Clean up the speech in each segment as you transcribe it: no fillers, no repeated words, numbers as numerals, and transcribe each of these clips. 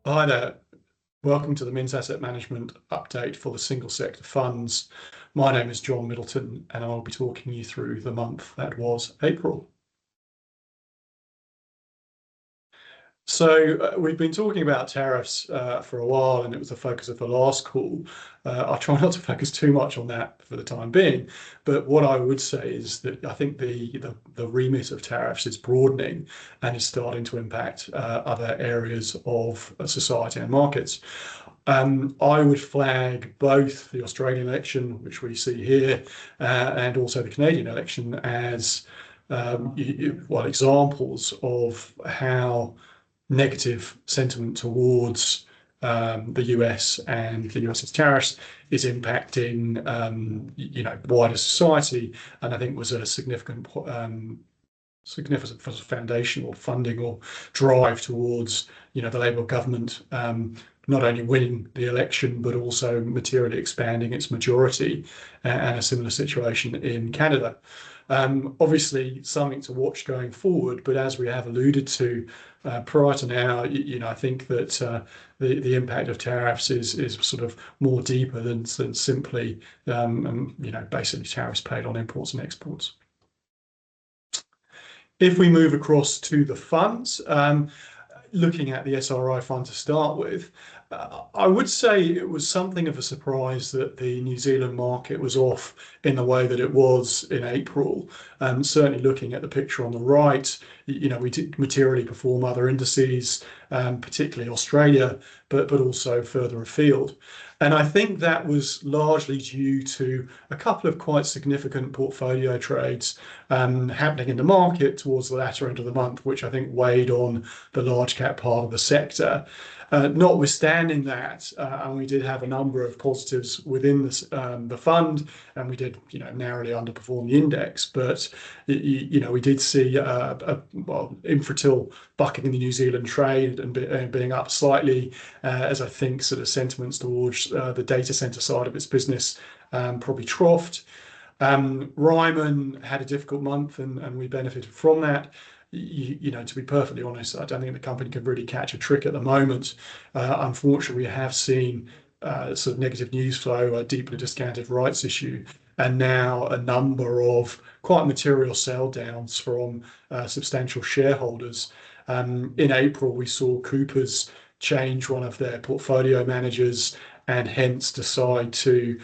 Hi there. Welcome to the Mint Asset Management update for the single sector funds. My name is John Middleton and I'll be talking you through the month that was April. So we've been talking about tariffs for a while, and it was the focus of the last call. I'll try not to focus too much on that for the time being, but what I would say is that I think the remit of tariffs is broadening and is starting to impact other areas of society and markets. I would flag both the Australian election, which we see here, and also the Canadian election as examples of how negative sentiment towards the US and the US's tariffs is impacting, wider society, and I think was a significant foundational funding or drive towards, the Labor government not only winning the election but also materially expanding its majority, and a similar situation in Canada. Obviously, something to watch going forward, but as we have alluded to prior to now, I think that the impact of tariffs is sort of more deeper than simply, basically tariffs paid on imports and exports. If we move across to the funds, looking at the SRI fund to start with, I would say it was something of a surprise that the New Zealand market was off in the way that it was in April. Certainly looking at the picture on the right, we did materially perform other indices, particularly Australia, but also further afield. And I think that was largely due to a couple of quite significant portfolio trades happening in the market towards the latter end of the month, which I think weighed on the large cap part of the sector. Notwithstanding that, and we did have a number of positives within the fund, and we did, narrowly underperform the index. But we did see Infratil bucking in the New Zealand trade and being up slightly, as I think sort of sentiments towards the data center side of its business probably troughed. Ryman had a difficult month, and we benefited from that. To be perfectly honest, I don't think the company can really catch a trick at the moment. Unfortunately, we have seen sort of negative news flow, a deeply discounted rights issue, and now a number of quite material sell downs from substantial shareholders. In April, we saw Coopers change one of their portfolio managers and hence decide to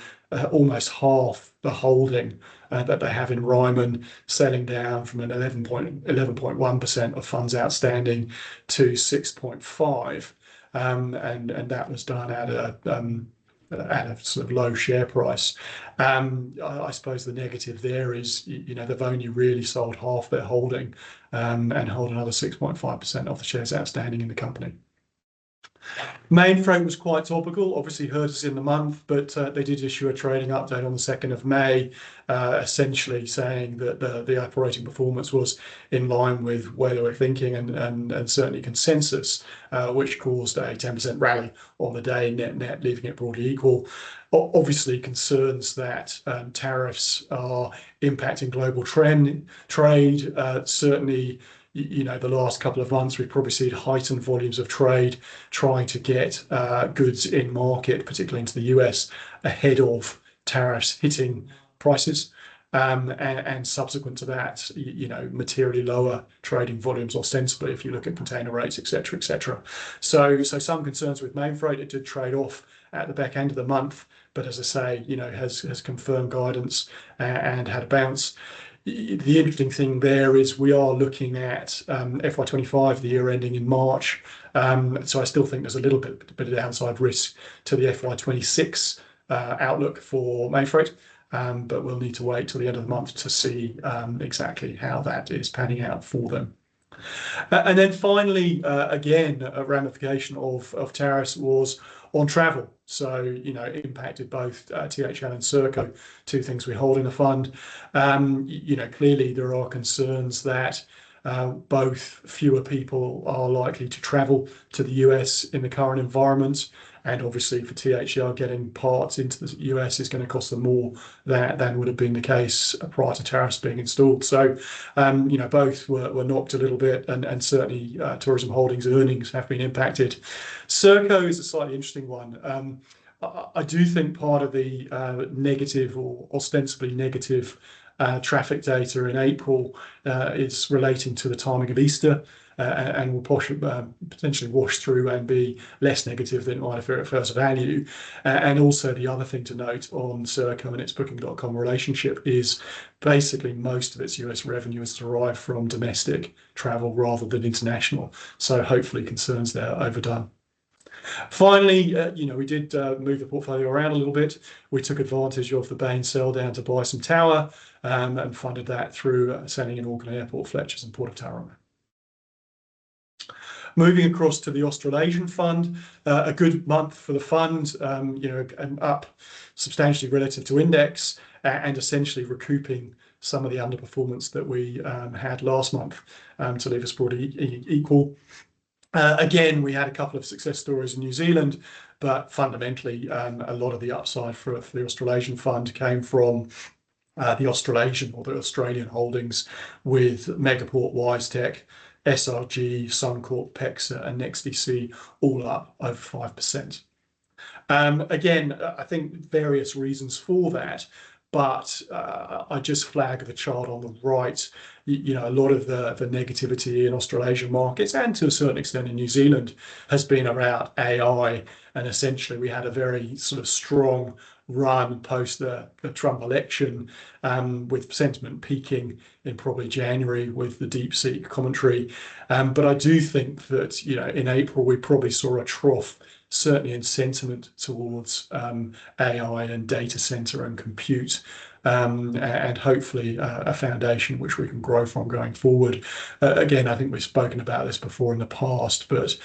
almost half the holding that they have in Ryman, selling down from an 11.1% of funds outstanding to 6.5%, and that was done at a sort of low share price. I suppose the negative there is, they've only really sold half their holding, and hold another 6.5% of the shares outstanding in the company. Mainframe was quite topical, obviously hurt us in the month, but they did issue a trading update on the 2nd of May, essentially saying that the operating performance was in line with where they were thinking and certainly consensus, which caused a 10% rally on the day, net, leaving it broadly equal. Obviously, concerns that tariffs are impacting global trade, certainly. The last couple of months, we've probably seen heightened volumes of trade trying to get goods in market, particularly into the US, ahead of tariffs hitting prices. And subsequent to that, materially lower trading volumes ostensibly, if you look at container rates, et cetera, et cetera. So some concerns with main freight. It did trade off at the back end of the month, but as I say, has confirmed guidance and had a bounce. The interesting thing there is we are looking at FY25, the year ending in March. So I still think there's a little bit of downside risk to the FY26 outlook for Mainfreight, but we'll need to wait till the end of the month to see exactly how that is panning out for them. And then finally, again, a ramification of tariffs was on travel. So, impacted both THL and Serco, two things we hold in the fund. Clearly there are concerns that Both fewer people are likely to travel to the US in the current environment. And obviously for THR, getting parts into the US is going to cost them more than would have been the case prior to tariffs being installed. So, both were knocked a little bit, and certainly tourism holdings earnings have been impacted. Serco is a slightly interesting one. I do think part of the negative or ostensibly negative traffic data in April is relating to the timing of Easter. And will potentially wash through and be less negative than it might appear at first value. And also the other thing to note on Serco and its Booking.com relationship is basically most of its US revenue is derived from domestic travel rather than international. So hopefully concerns there are overdone. Finally, we did move the portfolio around a little bit. We took advantage of the Bain sell down to buy some tower and funded that through selling in Auckland Airport, Fletchers and Port of Tauranga. Moving across to the Australasian Fund, a good month for the fund, up substantially relative to index and essentially recouping some of the underperformance that we had last month to leave us broadly equal. Again, we had a couple of success stories in New Zealand, but fundamentally, a lot of the upside for the Australasian Fund came from the Australian holdings with Megaport, WiseTech, SRG, Suncorp, PEXA, and NextDC all up over 5%. Again, I think various reasons for that, but I just flag the chart on the right. A lot of the negativity in Australasian markets and to a certain extent in New Zealand has been around AI, and essentially we had a very sort of strong run post the Trump election, with sentiment peaking in probably January with the DeepSeek commentary. But I do think that in April we probably saw a trough, certainly in sentiment towards AI and data center and compute, and hopefully a foundation which we can grow from going forward. Again, I think we've spoken about this before in the past, but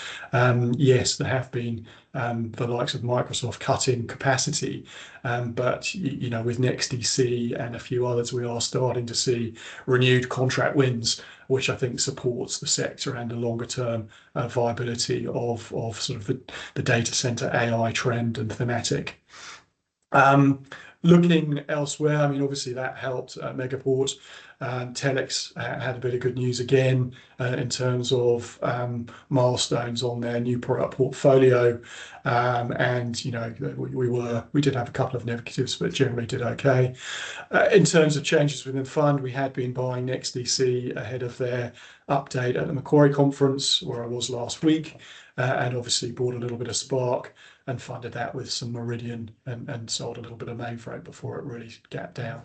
yes, there have been the likes of Microsoft cutting capacity, but with NextDC and a few others, we are starting to see renewed contract wins, which I think supports the sector and the longer term viability of sort of the data center AI trend and thematic. Looking elsewhere, obviously that helped Megaport. Telex had a bit of good news again in terms of milestones on their new product portfolio, and we did have a couple of negatives, but generally did okay. In terms of changes within the fund, we had been buying NextDC ahead of their update at the Macquarie conference, where I was last week, and obviously bought a little bit of Spark and funded that with some Meridian and sold a little bit of Mainframe before it really gapped down.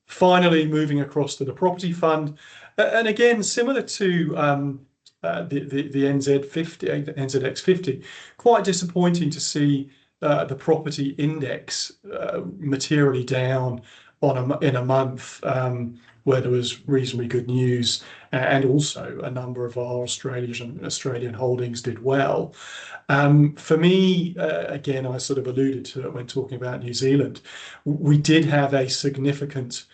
Finally, moving across to the property fund, and again, similar to the NZX50, quite disappointing to see the property index materially down in a month where there was reasonably good news, and also a number of our Australian holdings did well. For me, again, I sort of alluded to it when talking about New Zealand. We did have a significant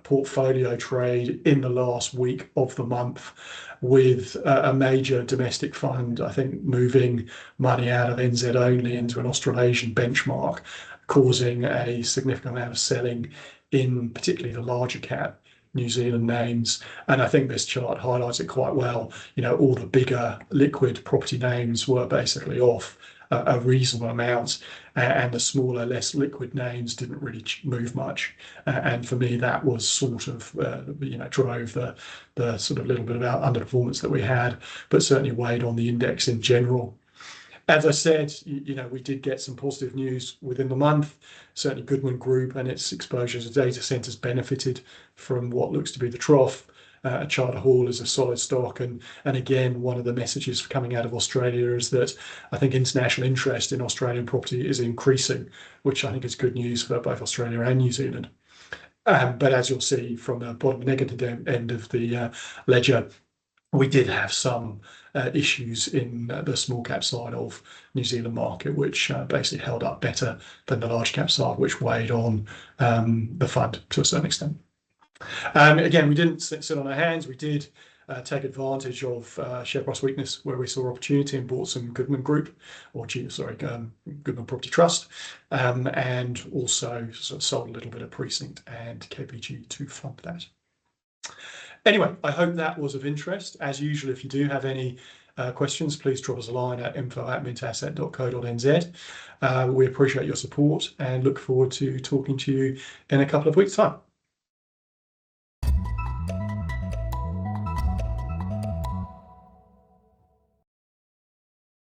portfolio trade in the last week of the month with a major domestic fund, I think, moving money out of NZ only into an Australasian benchmark, causing a significant amount of selling in particularly the larger cap New Zealand names. And I think this chart highlights it quite well. All the bigger liquid property names were basically off a reasonable amount, and the smaller, less liquid names didn't really move much. And for me, that was sort of, drove the sort of little bit of underperformance that we had, but certainly weighed on the index in general. As I said, we did get some positive news within the month. Certainly Goodman Group and its exposure to data centers benefited from what looks to be the trough. Charter Hall is a solid stock, and again, one of the messages coming out of Australia is that I think international interest in Australian property is increasing, which I think is good news for both Australia and New Zealand. But as you'll see from the bottom negative end of the ledger, we did have some issues in the small cap side of New Zealand market, which basically held up better than the large cap side, which weighed on the fund to a certain extent. Again, we didn't sit on our hands. We did take advantage of share price weakness where we saw opportunity and bought some Goodman Group, or Goodman Property Trust, and also sort of sold a little bit of Precinct and KPG to fund that. Anyway, I hope that was of interest. As usual, if you do have any questions, please drop us a line at info@mintasset.co.nz. We appreciate your support and look forward to talking to you in a couple of weeks' time.